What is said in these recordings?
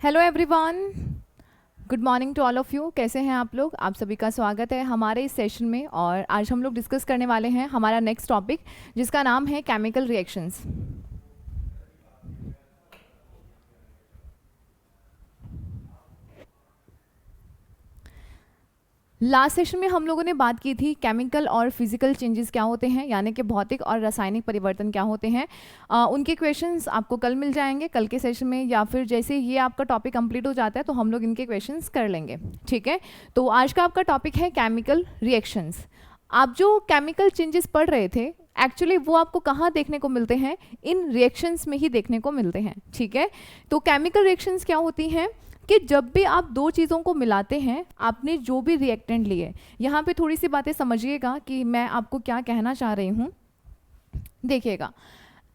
Hello everyone, good morning to all of you. कैसे हैं आप लोग? आप सभी का स्वागत है हमारे इस सेशन में। और आज हम लोग डिस्कस करने वाले हैं हमारा नेक्स्ट टॉपिक, जिसका नाम है केमिकल रिएक्शंस। लास्ट सेशन में हम लोगों ने बात की थी केमिकल और फिजिकल चेंजेस क्या होते हैं, यानी कि भौतिक और रासायनिक परिवर्तन क्या होते हैं। उनके क्वेश्चंस आपको कल मिल जाएंगे, कल के सेशन में, या फिर जैसे ये आपका टॉपिक कंप्लीट हो जाता है तो हम लोग इनके क्वेश्चंस कर लेंगे। ठीक है, तो आज का आपका टॉपिक है केमिकल रिएक्शंस। आप जो केमिकल चेंजेस पढ़ रहे थे, एक्चुअली वो आपको कहाँ देखने को मिलते हैं? इन रिएक्शंस में ही देखने को मिलते हैं। ठीक है, तो केमिकल रिएक्शंस क्या होती हैं कि जब भी आप दो चीज़ों को मिलाते हैं, आपने जो भी रिएक्टेंट लिए, यहाँ पे थोड़ी सी बातें समझिएगा कि मैं आपको क्या कहना चाह रही हूँ। देखिएगा,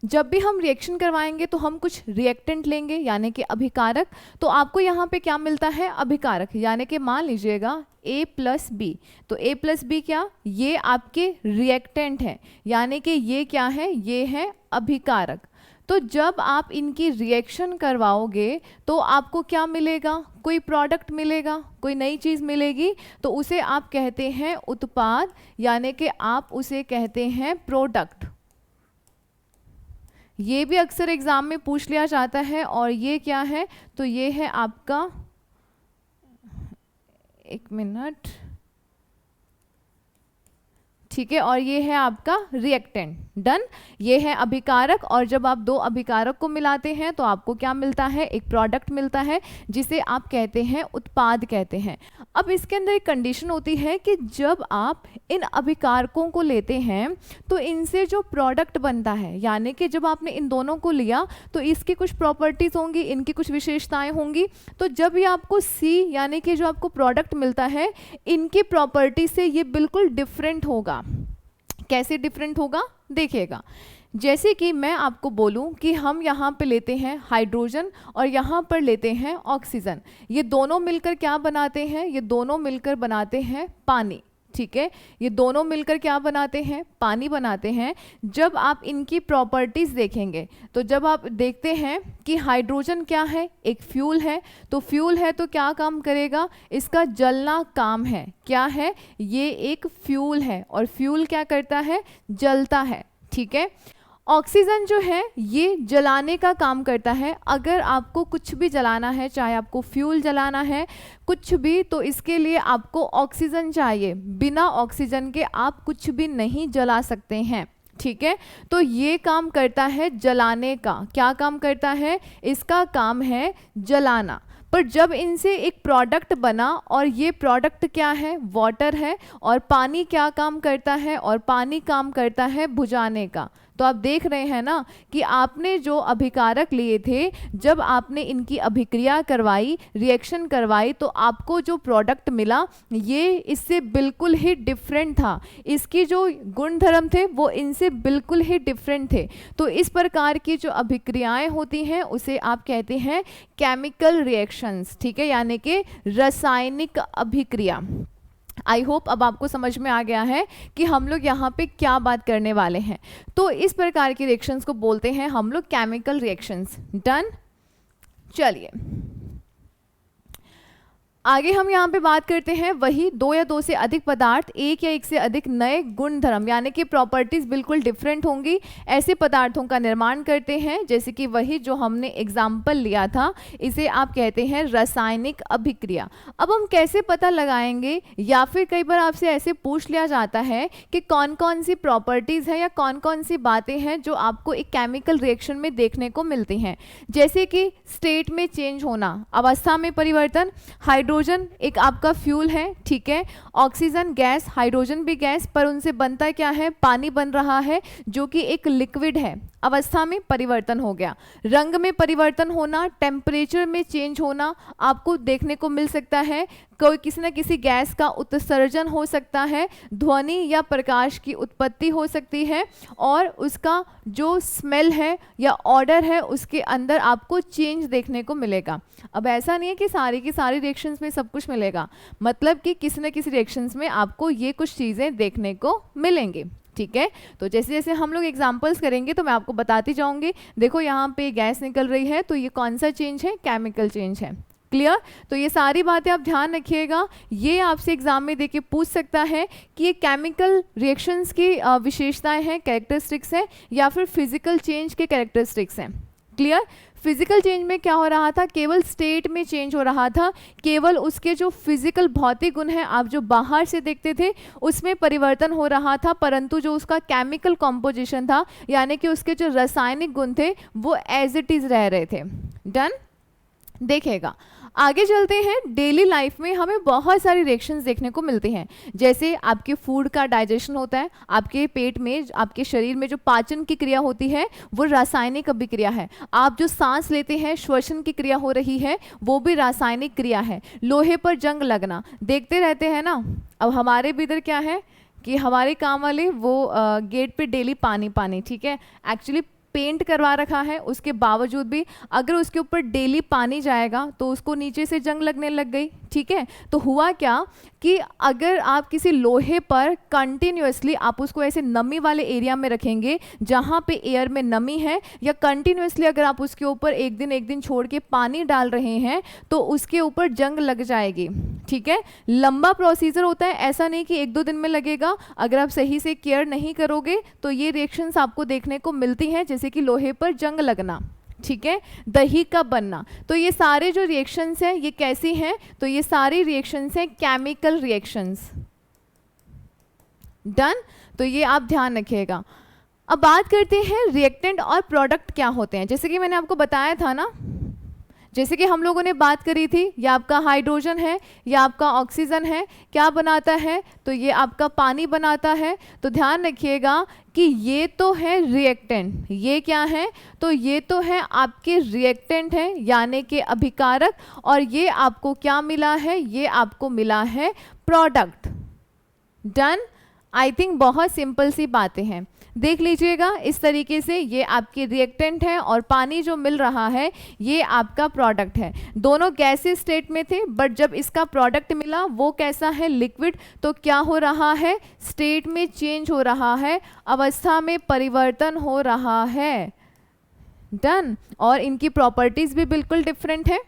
जब भी हम रिएक्शन करवाएंगे तो हम कुछ रिएक्टेंट लेंगे, यानी कि अभिकारक। तो आपको यहाँ पे क्या मिलता है? अभिकारक। यानी कि मान लीजिएगा A प्लस बी, तो A प्लस बी क्या? ये आपके रिएक्टेंट हैं, यानी कि ये क्या है? ये है अभिकारक। तो जब आप इनकी रिएक्शन करवाओगे तो आपको क्या मिलेगा? कोई प्रोडक्ट मिलेगा, कोई नई चीज़ मिलेगी, तो उसे आप कहते हैं उत्पाद, यानी कि आप उसे कहते हैं प्रोडक्ट। ये भी अक्सर एग्जाम में पूछ लिया जाता है। और ये क्या है? तो ये है आपका, एक मिनट, ठीक है, और ये है आपका रिएक्टेंट। डन। ये है अभिकारक, और जब आप दो अभिकारक को मिलाते हैं तो आपको क्या मिलता है? एक प्रोडक्ट मिलता है, जिसे आप कहते हैं उत्पाद कहते हैं। अब इसके अंदर एक कंडीशन होती है कि जब आप इन अभिकारकों को लेते हैं तो इनसे जो प्रोडक्ट बनता है, यानी कि जब आपने इन दोनों को लिया तो इसकी कुछ प्रॉपर्टीज होंगी, इनकी कुछ विशेषताएं होंगी। तो जब ये आपको सी, यानी कि जो आपको प्रोडक्ट मिलता है, इनकी प्रॉपर्टी से ये बिल्कुल डिफरेंट होगा। कैसे डिफरेंट होगा? देखिएगा, जैसे कि मैं आपको बोलूं कि हम यहाँ पे लेते हैं हाइड्रोजन और यहाँ पर लेते हैं ऑक्सीजन। ये दोनों मिलकर क्या बनाते हैं? ये दोनों मिलकर बनाते हैं पानी। ठीक है, ये दोनों मिलकर क्या बनाते हैं? पानी बनाते हैं। जब आप इनकी प्रॉपर्टीज देखेंगे तो जब आप देखते हैं कि हाइड्रोजन क्या है? एक फ्यूल है। तो फ्यूल है तो क्या काम करेगा? इसका जलना काम है। क्या है? ये एक फ्यूल है, और फ्यूल क्या करता है? जलता है। ठीक है, ऑक्सीजन जो है ये जलाने का काम करता है। अगर आपको कुछ भी जलाना है, चाहे आपको फ्यूल जलाना है, कुछ भी, तो इसके लिए आपको ऑक्सीजन चाहिए। बिना ऑक्सीजन के आप कुछ भी नहीं जला सकते हैं। ठीक है, तो ये काम करता है जलाने का। क्या काम करता है? इसका काम है जलाना। पर जब इनसे एक प्रोडक्ट बना, और ये प्रोडक्ट क्या है? वाटर है। और पानी क्या काम करता है? और पानी काम करता है बुझाने का। तो आप देख रहे हैं ना कि आपने जो अभिकारक लिए थे, जब आपने इनकी अभिक्रिया करवाई, रिएक्शन करवाई, तो आपको जो प्रोडक्ट मिला ये इससे बिल्कुल ही डिफरेंट था। इसकी जो गुणधर्म थे वो इनसे बिल्कुल ही डिफरेंट थे। तो इस प्रकार की जो अभिक्रियाएं होती हैं उसे आप कहते हैं केमिकल रिएक्शंस। ठीक है, यानी कि रासायनिक अभिक्रिया। आई होप अब आपको समझ में आ गया है कि हम लोग यहाँ पे क्या बात करने वाले हैं। तो इस प्रकार की रिएक्शंस को बोलते हैं हम लोग केमिकल रिएक्शंस। डन। चलिए आगे हम यहाँ पे बात करते हैं वही दो या दो से अधिक पदार्थ, एक या एक से अधिक नए गुणधर्म, यानी कि प्रॉपर्टीज बिल्कुल डिफरेंट होंगी, ऐसे पदार्थों का निर्माण करते हैं। जैसे कि वही जो हमने एग्जाम्पल लिया था, इसे आप कहते हैं रासायनिक अभिक्रिया। अब हम कैसे पता लगाएंगे, या फिर कई बार आपसे ऐसे पूछ लिया जाता है कि कौन कौन सी प्रॉपर्टीज है या कौन कौन सी बातें हैं जो आपको एक केमिकल रिएक्शन में देखने को मिलती हैं। जैसे कि स्टेट में चेंज होना, अवस्था में परिवर्तन। हाइड्रोजन एक आपका फ्यूल है, ठीक है, ऑक्सीजन गैस, हाइड्रोजन भी गैस, पर उनसे बनता क्या है? पानी बन रहा है, जो कि एक लिक्विड है। अवस्था में परिवर्तन हो गया। रंग में परिवर्तन होना, टेम्परेचर में चेंज होना आपको देखने को मिल सकता है। कोई किसी न किसी गैस का उत्सर्जन हो सकता है, ध्वनि या प्रकाश की उत्पत्ति हो सकती है, और उसका जो स्मेल है या ऑर्डर है उसके अंदर आपको चेंज देखने को मिलेगा। अब ऐसा नहीं है कि सारी की सारी रिएक्शंस में सब कुछ मिलेगा, मतलब कि किसी न किसी रिएक्शंस में आपको ये कुछ चीज़ें देखने को मिलेंगी। ठीक है। तो जैसे जैसे हम लोग एग्जांपल्स करेंगे तो मैं आपको बताती जाऊंगी। देखो यहाँ पे गैस निकल रही है, तो ये कौन सा चेंज है, केमिकल चेंज है। क्लियर। तो ये सारी बातें आप ध्यान रखिएगा, ये आपसे एग्जाम में देके पूछ सकता है कि ये केमिकल रिएक्शंस की विशेषताएं हैं, कैरेक्टरिस्टिक्स हैं, या फिर फिजिकल चेंज के कैरेक्टरिस्टिक्स हैं। क्लियर। फिजिकल चेंज में क्या हो रहा था, केवल स्टेट में चेंज हो रहा था, केवल उसके जो फिजिकल भौतिक गुण हैं आप जो बाहर से देखते थे उसमें परिवर्तन हो रहा था, परंतु जो उसका केमिकल कॉम्पोजिशन था यानी कि उसके जो रासायनिक गुण थे वो एज इट इज रह रहे थे। डन। देखिएगा आगे चलते हैं। डेली लाइफ में हमें बहुत सारी रिएक्शंस देखने को मिलती हैं, जैसे आपके फूड का डाइजेशन होता है, आपके पेट में, आपके शरीर में जो पाचन की क्रिया होती है वो रासायनिक अभिक्रिया है। आप जो सांस लेते हैं, श्वसन की क्रिया हो रही है, वो भी रासायनिक क्रिया है। लोहे पर जंग लगना देखते रहते हैं ना। अब हमारे भी इधर क्या है कि हमारे काम वाले वो गेट पे डेली पानी पानी, ठीक है, एक्चुअली पेंट करवा रखा है, उसके बावजूद भी अगर उसके ऊपर डेली पानी जाएगा तो उसको नीचे से जंग लगने लग गई। ठीक है। तो हुआ क्या कि अगर आप किसी लोहे पर कंटिन्यूअसली आप उसको ऐसे नमी वाले एरिया में रखेंगे जहाँ पे एयर में नमी है, या कंटिन्यूअसली अगर आप उसके ऊपर एक दिन छोड़ के पानी डाल रहे हैं तो उसके ऊपर जंग लग जाएगी। ठीक है। लंबा प्रोसीजर होता है, ऐसा नहीं कि 1-2 दिन में लगेगा। अगर आप सही से केयर नहीं करोगे तो ये रिएक्शंस आपको देखने को मिलती हैं, जैसे कि लोहे पर जंग लगना, ठीक है, दही का बनना। तो ये सारे जो रिएक्शंस हैं ये कैसी हैं, तो ये सारी रिएक्शंस हैं केमिकल रिएक्शंस। डन। तो ये आप ध्यान रखिएगा। अब बात करते हैं रिएक्टेंट और प्रोडक्ट क्या होते हैं। जैसे कि मैंने आपको बताया था ना, जैसे कि हम लोगों ने बात करी थी, ये आपका हाइड्रोजन है, ये आपका ऑक्सीजन है, क्या बनाता है, तो ये आपका पानी बनाता है। तो ध्यान रखिएगा कि ये तो है रिएक्टेंट, ये क्या है, तो ये तो है आपके रिएक्टेंट है यानी कि अभिकारक, और ये आपको क्या मिला है, ये आपको मिला है प्रोडक्ट। डन। आई थिंक बहुत सिंपल सी बातें हैं, देख लीजिएगा इस तरीके से, ये आपकी रिएक्टेंट है और पानी जो मिल रहा है ये आपका प्रोडक्ट है। दोनों गैसीय स्टेट में थे, बट जब इसका प्रोडक्ट मिला वो कैसा है, लिक्विड। तो क्या हो रहा है, स्टेट में चेंज हो रहा है, अवस्था में परिवर्तन हो रहा है। डन। और इनकी प्रॉपर्टीज भी बिल्कुल डिफरेंट है।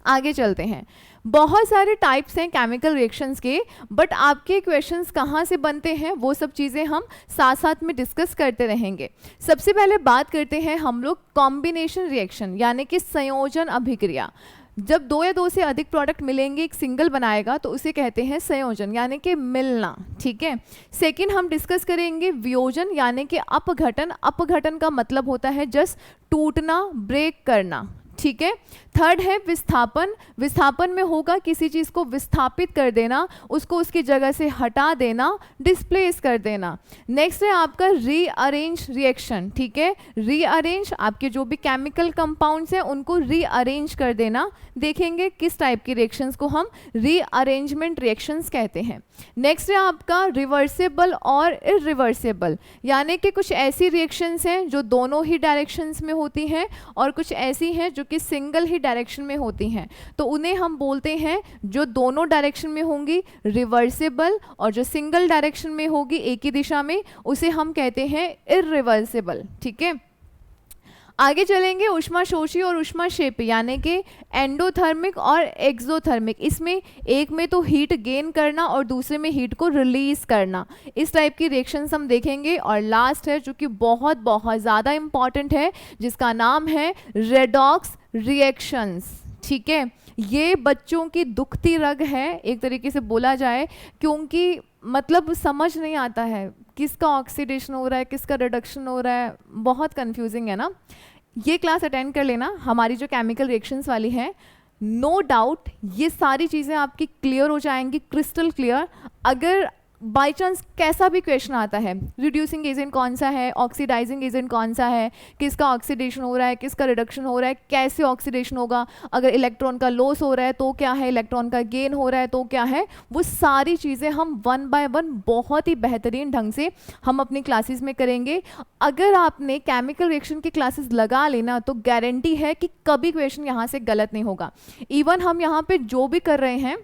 आगे चलते हैं। बहुत सारे टाइप्स हैं केमिकल रिएक्शंस के, बट आपके क्वेश्चंस कहाँ से बनते हैं वो सब चीज़ें हम साथ साथ में डिस्कस करते रहेंगे। सबसे पहले बात करते हैं हम लोग कॉम्बिनेशन रिएक्शन यानी कि संयोजन अभिक्रिया। जब 2 या 2 से अधिक प्रोडक्ट मिलेंगे, एक सिंगल बनाएगा, तो उसे कहते हैं संयोजन यानी कि मिलना। ठीक है। सेकेंड हम डिस्कस करेंगे वियोजन यानी कि अपघटन। अपघटन का मतलब होता है जस्ट टूटना, ब्रेक करना। ठीक है। थर्ड है विस्थापन। विस्थापन में होगा किसी चीज को विस्थापित कर देना, उसको उसकी जगह से हटा देना, डिस्प्लेस कर देना। नेक्स्ट है आपका रीअरेंज रिएक्शन। ठीक है। रीअरेंज, आपके जो भी केमिकल कंपाउंड्स हैं उनको रीअरेंज कर देना। देखेंगे किस टाइप की रिएक्शंस को हम रीअरेंजमेंट रिएक्शंस कहते हैं। नेक्स्ट है आपका रिवर्सेबल और इरिवर्सेबल, यानी कि कुछ ऐसी रिएक्शंस हैं जो दोनों ही डायरेक्शंस में होती हैं और कुछ ऐसी हैं जो कि सिंगल ही डायरेक्शन में होती हैं। तो उन्हें हम बोलते हैं, जो दोनों डायरेक्शन में होंगी रिवर्सेबल, और जो सिंगल डायरेक्शन में होगी एक ही दिशा में उसे हम कहते हैं इरिवर्सेबल। ठीक है। आगे चलेंगे ऊष्माशोषी और ऊष्माक्षेपी यानी कि एंडोथर्मिक और एक्सोथर्मिक। इसमें एक में तो हीट गेन करना और दूसरे में हीट को रिलीज करना, इस टाइप की रिएक्शंस हम देखेंगे। और लास्ट है जो कि बहुत बहुत ज़्यादा इम्पॉर्टेंट है, जिसका नाम है रेडॉक्स रिएक्शंस। ठीक है। ये बच्चों की दुखती रग है एक तरीके से बोला जाए, क्योंकि मतलब समझ नहीं आता है किसका ऑक्सीडेशन हो रहा है, किसका रिडक्शन हो रहा है, बहुत कंफ्यूजिंग है ना। ये क्लास अटेंड कर लेना, हमारी जो केमिकल रिएक्शंस वाली है, नो डाउट ये सारी चीज़ें आपकी क्लियर हो जाएंगी, क्रिस्टल क्लियर। अगर बाई चांस कैसा भी क्वेश्चन आता है, रिड्यूसिंग एजेंट कौन सा है, ऑक्सीडाइजिंग एजेंट कौन सा है, किसका ऑक्सीडेशन हो रहा है, किसका रिडक्शन हो रहा है, कैसे ऑक्सीडेशन होगा, अगर इलेक्ट्रॉन का लॉस हो रहा है तो क्या है, इलेक्ट्रॉन का गेन हो रहा है तो क्या है, वो सारी चीज़ें हम 1 बाय 1 बहुत ही बेहतरीन ढंग से हम अपनी क्लासेस में करेंगे। अगर आपने केमिकल रिएक्शन की क्लासेस लगा लेना तो गारंटी है कि कभी क्वेश्चन यहाँ से गलत नहीं होगा। इवन हम यहाँ पे जो भी कर रहे हैं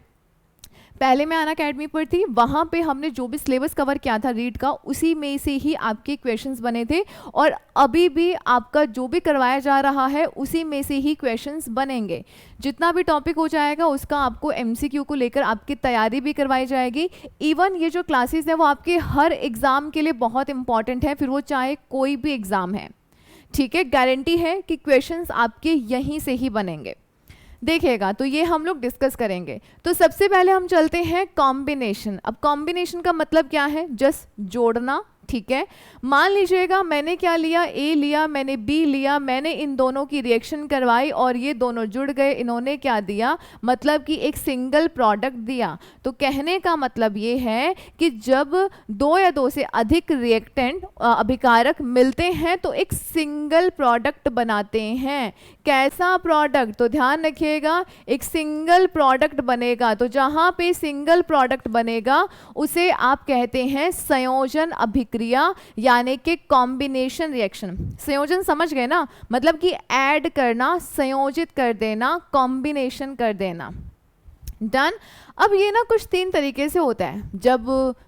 पहले मैं अनअकैडमी पर थी, वहाँ पे हमने जो भी सिलेबस कवर किया था रीड का, उसी में से ही आपके क्वेश्चंस बने थे, और अभी भी आपका जो भी करवाया जा रहा है उसी में से ही क्वेश्चंस बनेंगे। जितना भी टॉपिक हो जाएगा उसका आपको एमसीक्यू को लेकर आपकी तैयारी भी करवाई जाएगी। इवन ये जो क्लासेस है वो आपके हर एग्ज़ाम के लिए बहुत इंपॉर्टेंट है, फिर वो चाहे कोई भी एग्ज़ाम है, ठीक है। गारंटी है कि क्वेश्चंस आपके यहीं से ही बनेंगे। देखिएगा, तो ये हम लोग डिस्कस करेंगे। तो सबसे पहले हम चलते हैं कॉम्बिनेशन। अब कॉम्बिनेशन का मतलब क्या है? जस्ट जोड़ना, ठीक है। मान लीजिएगा मैंने क्या लिया, ए लिया, मैंने बी लिया, मैंने इन दोनों की रिएक्शन करवाई और ये दोनों जुड़ गए, इन्होंने क्या दिया, मतलब कि एक सिंगल प्रोडक्ट दिया। तो कहने का मतलब ये है कि जब दो या दो से अधिक रिएक्टेंट अभिकारक मिलते हैं तो एक सिंगल प्रोडक्ट बनाते हैं। कैसा प्रोडक्ट? तो ध्यान रखिएगा, एक सिंगल प्रोडक्ट बनेगा। तो जहाँ पे सिंगल प्रोडक्ट बनेगा उसे आप कहते हैं संयोजन अभिक्रिया, यानी कि कॉम्बिनेशन रिएक्शन। संयोजन समझ गए ना, मतलब कि ऐड करना, संयोजित कर देना, कॉम्बिनेशन कर देना। डन। अब ये ना कुछ तीन तरीके से होता है, जब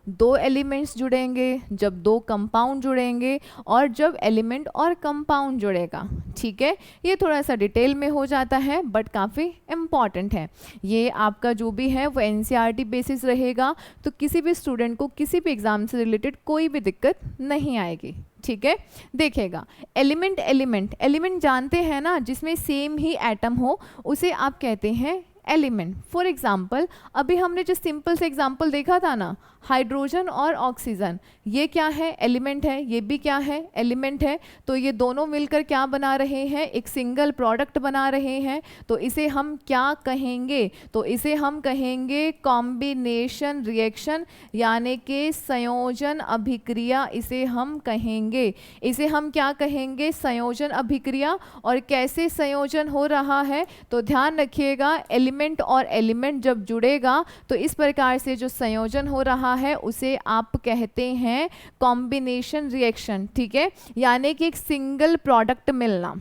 दो एलिमेंट्स जुड़ेंगे, जब दो कंपाउंड जुड़ेंगे, और जब एलिमेंट और कंपाउंड जुड़ेगा, ठीक है। ये थोड़ा सा डिटेल में हो जाता है बट काफ़ी इम्पॉर्टेंट है। ये आपका जो भी है वो एनसीईआरटी बेसिस रहेगा, तो किसी भी स्टूडेंट को किसी भी एग्ज़ाम से रिलेटेड कोई भी दिक्कत नहीं आएगी, ठीक है। देखिएगा, एलिमेंट एलिमेंट एलिमेंट जानते हैं ना, जिसमें सेम ही एटम हो उसे आप कहते हैं एलिमेंट। फॉर एग्जाम्पल, अभी हमने जो सिंपल से एग्जाम्पल देखा था ना, हाइड्रोजन और ऑक्सीजन, ये क्या है? एलिमेंट है। ये भी क्या है? एलिमेंट है। तो ये दोनों मिलकर क्या बना रहे हैं? एक सिंगल प्रोडक्ट बना रहे हैं। तो इसे हम क्या कहेंगे? तो इसे हम कहेंगे कॉम्बिनेशन रिएक्शन, यानी कि संयोजन अभिक्रिया इसे हम कहेंगे। इसे हम क्या कहेंगे? संयोजन अभिक्रिया। और कैसे संयोजन हो रहा है? तो ध्यान रखिएगा, एलिमेंट और एलिमेंट जब जुड़ेगा तो इस प्रकार से जो संयोजन हो रहा है उसे आप कहते हैं कॉम्बिनेशन रिएक्शन, ठीक है, यानी कि एक सिंगल प्रोडक्ट मिलना।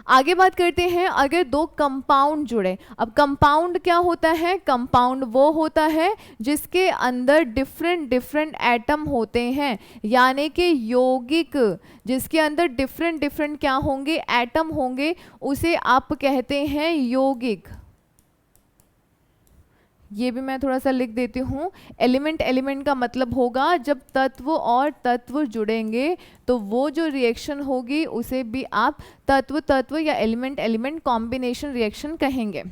आगे बात करते हैं, अगर दो कंपाउंड जुड़े। अब कंपाउंड क्या होता है? कंपाउंड वो होता है जिसके अंदर डिफरेंट डिफरेंट एटम होते हैं, यानी कि यौगिक, जिसके अंदर डिफरेंट डिफरेंट क्या होंगे? एटम होंगे, उसे आप कहते हैं यौगिक। ये भी मैं थोड़ा सा लिख देती हूँ। एलिमेंट एलिमेंट का मतलब होगा जब तत्व और तत्व जुड़ेंगे तो वो जो रिएक्शन होगी उसे भी आप तत्व तत्व या एलिमेंट एलिमेंट कॉम्बिनेशन रिएक्शन कहेंगे,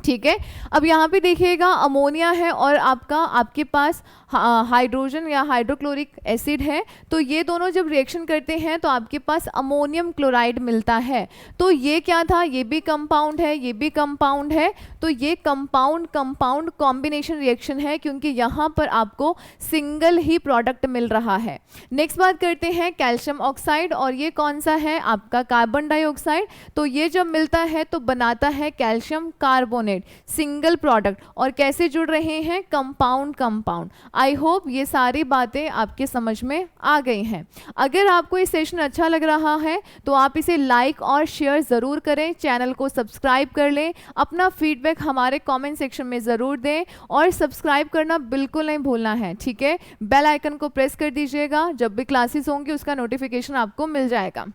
ठीक है। अब यहाँ पे देखिएगा, अमोनिया है और आपके पास हाइड्रोजन या हाइड्रोक्लोरिक एसिड है। तो ये दोनों जब रिएक्शन करते हैं तो आपके पास अमोनियम क्लोराइड मिलता है। तो ये क्या था? ये भी कंपाउंड है, ये भी कंपाउंड है। तो ये कंपाउंड कंपाउंड कॉम्बिनेशन रिएक्शन है, क्योंकि यहाँ पर आपको सिंगल ही प्रोडक्ट मिल रहा है। नेक्स्ट बात करते हैं कैल्शियम ऑक्साइड, और ये कौन सा है? आपका कार्बन डाइऑक्साइड। तो ये जब मिलता है तो बनाता है कैल्शियम कार्बोनेट, सिंगल प्रोडक्ट। और कैसे जुड़ रहे हैं? Compound compound. आई होप ये सारी बातें आपके समझ में आ गई हैं। अगर आपको ये सेशन अच्छा लग रहा है तो आप इसे लाइक और शेयर ज़रूर करें, चैनल को सब्सक्राइब कर लें, अपना फीडबैक हमारे कमेंट सेक्शन में ज़रूर दें, और सब्सक्राइब करना बिल्कुल नहीं भूलना है, ठीक है। बेल आइकन को प्रेस कर दीजिएगा, जब भी क्लासेस होंगी उसका नोटिफिकेशन आपको मिल जाएगा।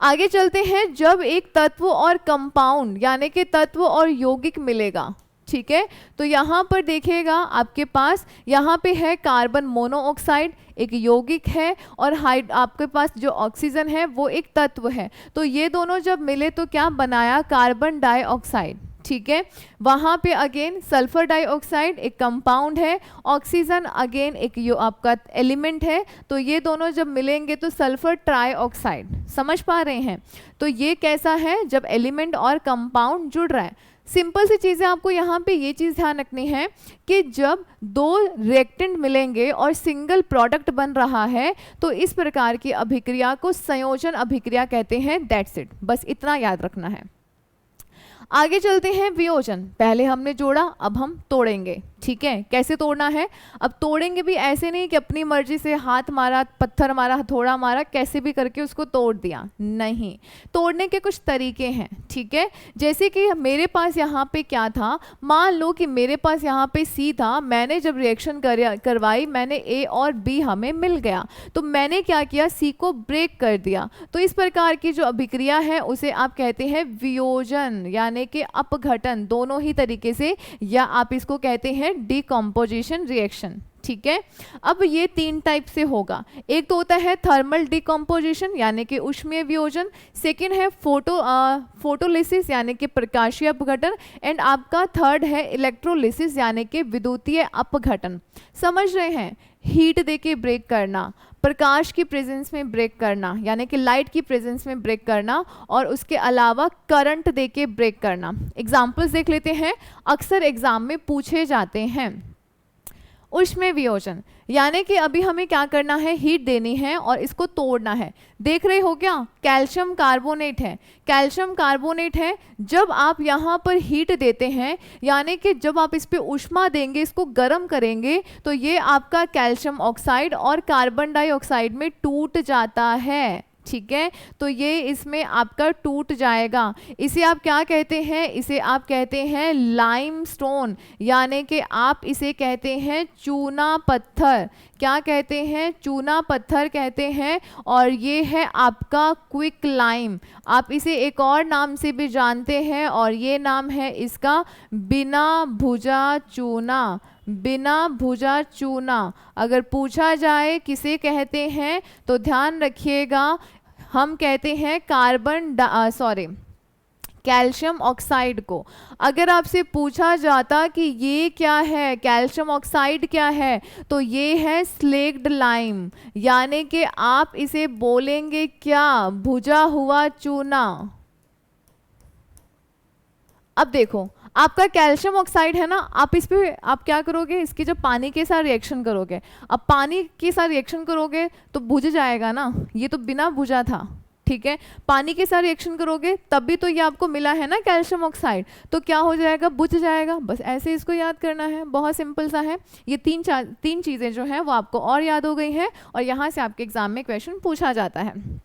आगे चलते हैं, जब एक तत्व और कंपाउंड यानी कि तत्व और यौगिक मिलेगा, ठीक है। तो यहाँ पर देखिएगा, आपके पास यहाँ पे है कार्बन मोनोऑक्साइड, एक यौगिक है, और आपके पास जो ऑक्सीजन है वो एक तत्व है। तो ये दोनों जब मिले तो क्या बनाया? कार्बन डाइऑक्साइड, ठीक है। वहाँ पे अगेन सल्फर डाइऑक्साइड एक कंपाउंड है, ऑक्सीजन अगेन एक आपका एलिमेंट है। तो ये दोनों जब मिलेंगे तो सल्फर ट्राइऑक्साइड। समझ पा रहे हैं? तो ये कैसा है? जब एलिमेंट और कंपाउंड जुड़ रहा है। सिंपल सी चीज़ें आपको यहाँ पे ये चीज़ ध्यान रखनी है कि जब दो रिएक्टेंट मिलेंगे और सिंगल प्रोडक्ट बन रहा है तो इस प्रकार की अभिक्रिया को संयोजन अभिक्रिया कहते हैं। दैट्स इट, बस इतना याद रखना है। आगे चलते हैं वियोजन। पहले हमने जोड़ा, अब हम तोड़ेंगे। ठीक है, कैसे तोड़ना है? अब तोड़ेंगे भी ऐसे नहीं कि अपनी मर्जी से हाथ मारा, पत्थर मारा, हथौड़ा मारा, कैसे भी करके उसको तोड़ दिया, नहीं। तोड़ने के कुछ तरीके हैं, ठीक है। जैसे कि मेरे पास यहाँ पे क्या था, मान लो कि मेरे पास यहाँ पे सी था, मैंने जब रिएक्शन करवाई, मैंने ए और बी हमें मिल गया, तो मैंने क्या किया, सी को ब्रेक कर दिया। तो इस प्रकार की जो अभिक्रिया है उसे आप कहते हैं वियोजन, यानी कि अपघटन, दोनों ही तरीके से, या आप इसको कहते हैं डिकम्पोजिशन रिएक्शन, ठीक है। अब ये 3 टाइप से होगा। एक तो होता है थर्मल डिकम्पोजिशन यानी कि ऊष्मीय वियोजन, सेकेंड है फोटोलिसिस यानी कि प्रकाशीय अपघटन, एंड आपका थर्ड है इलेक्ट्रोलिसिस यानी कि विद्युतीय अपघटन। समझ रहे हैं? हीट देके ब्रेक करना, प्रकाश की प्रेजेंस में ब्रेक करना यानी कि लाइट की प्रेजेंस में ब्रेक करना, और उसके अलावा करंट देके ब्रेक करना। एग्जाम्पल्स देख लेते हैं, अक्सर एग्जाम में पूछे जाते हैं। ऊष्मीय वियोजन यानी कि अभी हमें क्या करना है, हीट देनी है और इसको तोड़ना है। देख रहे हो क्या, कैल्शियम कार्बोनेट है, कैल्शियम कार्बोनेट है। जब आप यहाँ पर हीट देते हैं यानी कि जब आप इस पे ऊष्मा देंगे, इसको गर्म करेंगे, तो ये आपका कैल्शियम ऑक्साइड और कार्बन डाइऑक्साइड में टूट जाता है, ठीक है। तो ये इसमें आपका टूट जाएगा। इसे आप क्या कहते हैं, इसे आप कहते हैं लाइमस्टोन, यानी कि आप इसे कहते हैं चूना पत्थर। क्या कहते हैं? चूना पत्थर कहते हैं। और ये है आपका क्विक लाइम, आप इसे एक और नाम से भी जानते हैं, और ये नाम है इसका बिना भुजा चूना। बिना भुजा चूना अगर पूछा जाए किसे कहते हैं, तो ध्यान रखिएगा, हम कहते हैं कैल्शियम ऑक्साइड को। अगर आपसे पूछा जाता कि ये क्या है, कैल्शियम ऑक्साइड क्या है, तो ये है स्लेक्ड लाइम, यानी कि आप इसे बोलेंगे क्या, भुजा हुआ चूना। अब देखो, आपका कैल्शियम ऑक्साइड है ना, आप इस पे आप क्या करोगे, इसके जब पानी के साथ रिएक्शन करोगे, अब पानी के साथ रिएक्शन करोगे तो बुझ जाएगा ना, ये तो बिना बुझा था, ठीक है। पानी के साथ रिएक्शन करोगे तब भी तो ये आपको मिला है ना कैल्शियम ऑक्साइड, तो क्या हो जाएगा, बुझ जाएगा। बस ऐसे इसको याद करना है, बहुत सिंपल सा है। ये तीन चीज़ें जो हैं वो आपको और याद हो गई हैं, और यहाँ से आपके एग्जाम में क्वेश्चन पूछा जाता है।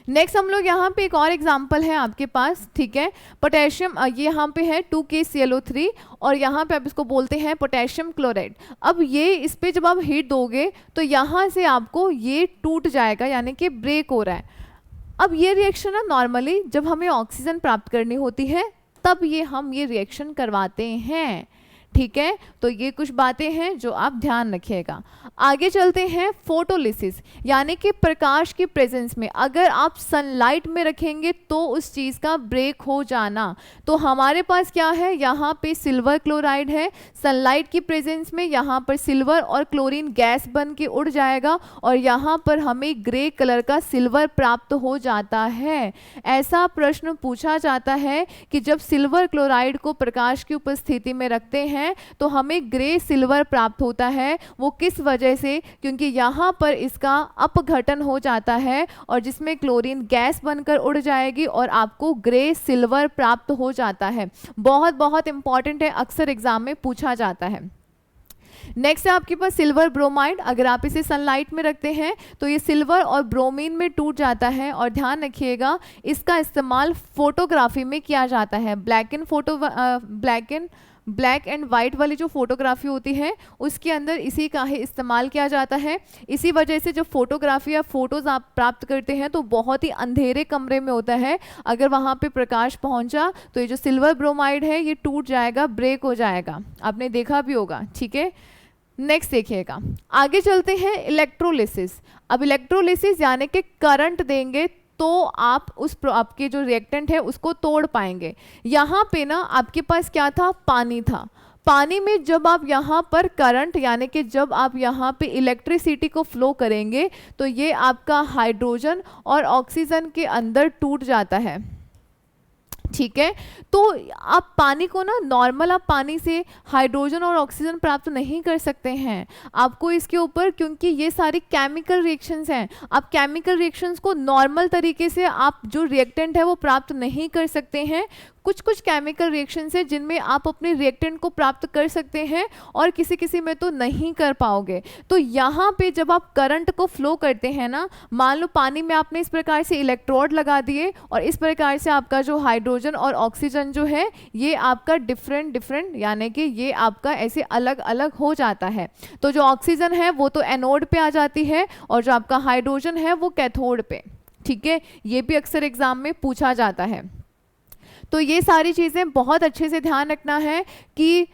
नेक्स्ट हम लोग यहाँ पे एक और एग्जाम्पल है आपके पास, ठीक है। पोटेशियम, ये यहाँ पे है 2KClO3, और यहाँ पे आप इसको बोलते हैं पोटेशियम क्लोराइड। अब ये इस पे जब आप हीट दोगे तो यहाँ से आपको ये टूट जाएगा, यानी कि ब्रेक हो रहा है। अब ये रिएक्शन ना नॉर्मली जब हमें ऑक्सीजन प्राप्त करनी होती है तब हम ये रिएक्शन करवाते हैं, ठीक है। तो ये कुछ बातें हैं जो आप ध्यान रखिएगा। आगे चलते हैं, फोटोलिसिस यानी कि प्रकाश की प्रेजेंस में अगर आप सनलाइट में रखेंगे तो उस चीज़ का ब्रेक हो जाना। तो हमारे पास क्या है, यहाँ पे सिल्वर क्लोराइड है, सनलाइट की प्रेजेंस में यहाँ पर सिल्वर और क्लोरीन गैस बन के उड़ जाएगा, और यहाँ पर हमें ग्रे कलर का सिल्वर प्राप्त हो जाता है। ऐसा प्रश्न पूछा जाता है कि जब सिल्वर क्लोराइड को प्रकाश की उपस्थिति में रखते हैं तो हमें ग्रे सिल्वर प्राप्त होता है। वो किस वजह से? क्योंकि यहाँ पर इसका अपघटन हो जाता है, और जिसमें क्लोरीन गैस बनकर उड़ जाएगी और आपको ग्रे सिल्वर प्राप्त हो जाता है। बहुत बहुत इंपॉर्टेंट है, अक्सर एग्जाम में पूछा जाता है। नेक्स्ट है आपके पास सिल्वर ब्रोमाइड। अगर आप इसे सनलाइट में रखते हैं तो ये सिल्वर और ब्रोमीन में टूट जाता है, और ध्यान रखिएगा इसका इस्तेमाल फोटोग्राफी में किया जाता है। ब्लैक एंड वाइट वाली जो फोटोग्राफी होती है उसके अंदर इसी का ही इस्तेमाल किया जाता है। इसी वजह से जब फोटोग्राफी या फोटोज आप प्राप्त करते हैं तो बहुत ही अंधेरे कमरे में होता है, अगर वहाँ पे प्रकाश पहुँचा तो ये जो सिल्वर ब्रोमाइड है ये टूट जाएगा, ब्रेक हो जाएगा। आपने देखा भी होगा, ठीक है। नेक्स्ट देखिएगा, आगे चलते हैं इलेक्ट्रोलिसिस। अब इलेक्ट्रोलिसिस यानी कि करंट देंगे तो आप आपके जो रिएक्टेंट है उसको तोड़ पाएंगे। यहाँ पे ना आपके पास क्या था, पानी था। पानी में जब आप यहाँ पर करंट यानी कि जब आप यहाँ पे इलेक्ट्रिसिटी को फ्लो करेंगे तो ये आपका हाइड्रोजन और ऑक्सीजन के अंदर टूट जाता है, ठीक है। तो आप पानी को ना नॉर्मल, आप पानी से हाइड्रोजन और ऑक्सीजन प्राप्त नहीं कर सकते हैं। आपको इसके ऊपर, क्योंकि ये सारी केमिकल रिएक्शंस हैं, आप केमिकल रिएक्शंस को नॉर्मल तरीके से आप जो रिएक्टेंट है वो प्राप्त नहीं कर सकते हैं। कुछ कुछ केमिकल रिएक्शंस है जिनमें आप अपने रिएक्टेंट को प्राप्त कर सकते हैं और किसी किसी में तो नहीं कर पाओगे। तो यहाँ पे जब आप करंट को फ्लो करते हैं ना, मान लो पानी में आपने इस प्रकार से इलेक्ट्रोड लगा दिए और इस प्रकार से आपका जो हाइड्रोजन और ऑक्सीजन जो है ये आपका डिफरेंट यानी कि ये आपका ऐसे अलग अलग हो जाता है। तो जो ऑक्सीजन है वो तो एनोड पे आ जाती है और जो आपका हाइड्रोजन है वो कैथोड पे। ठीक है, ये भी अक्सर एग्जाम में पूछा जाता है। तो ये सारी चीज़ें बहुत अच्छे से ध्यान रखना है कि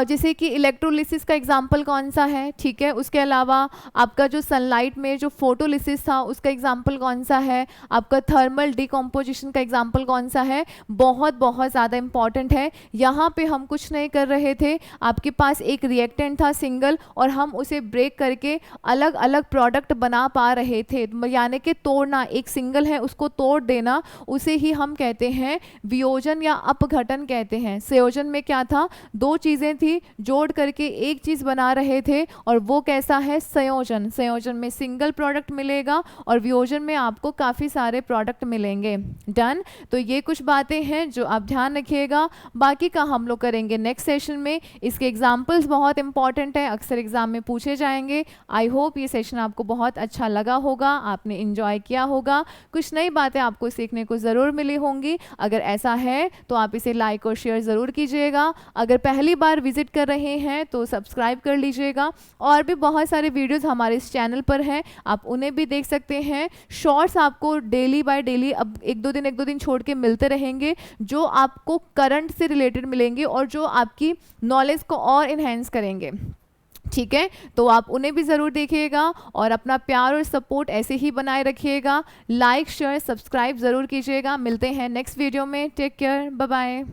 जैसे कि इलेक्ट्रोलिसिस का एग्जाम्पल कौन सा है, ठीक है। उसके अलावा आपका जो सनलाइट में जो फोटोलिसिस था उसका एग्जाम्पल कौन सा है, आपका थर्मल डिकम्पोजिशन का एग्जाम्पल कौन सा है, बहुत बहुत ज़्यादा इंपॉर्टेंट है। यहाँ पे हम कुछ नहीं कर रहे थे, आपके पास एक रिएक्टेंट था सिंगल और हम उसे ब्रेक करके अलग अलग प्रोडक्ट बना पा रहे थे, यानी कि तोड़ना, एक सिंगल है उसको तोड़ देना, उसे ही हम कहते हैं वियोजन या अपघटन कहते हैं। संयोजन में क्या था, दो चीजें थी जोड़ करके एक चीज बना रहे थे और वो कैसा है, संयोजन। संयोजन में सिंगल प्रोडक्ट मिलेगा और वियोजन में आपको काफी सारे प्रोडक्ट मिलेंगे। डन। तो ये कुछ बातें हैं जो आप ध्यान रखिएगा, बाकी का हम लोग करेंगे नेक्स्ट सेशन में। इसके एग्जाम्पल्स बहुत इंपॉर्टेंट है, अक्सर एग्जाम में पूछे जाएंगे। आई होप ये सेशन आपको बहुत अच्छा लगा होगा, आपने इंजॉय किया होगा, कुछ नई बातें आपको सीखने को जरूर मिली होंगी। अगर ऐसा है तो आप इसे लाइक और शेयर ज़रूर कीजिएगा। अगर पहली बार विजिट कर रहे हैं तो सब्सक्राइब कर लीजिएगा। और भी बहुत सारे वीडियोस हमारे इस चैनल पर हैं, आप उन्हें भी देख सकते हैं। शॉर्ट्स आपको डेली बाय डेली अब एक दो दिन छोड़ के मिलते रहेंगे, जो आपको करंट से रिलेटेड मिलेंगे और जो आपकी नॉलेज को और इन्हेंस करेंगे। ठीक है, तो आप उन्हें भी ज़रूर देखिएगा और अपना प्यार और सपोर्ट ऐसे ही बनाए रखिएगा। लाइक शेयर सब्सक्राइब ज़रूर कीजिएगा। मिलते हैं नेक्स्ट वीडियो में। Take care, bye bye.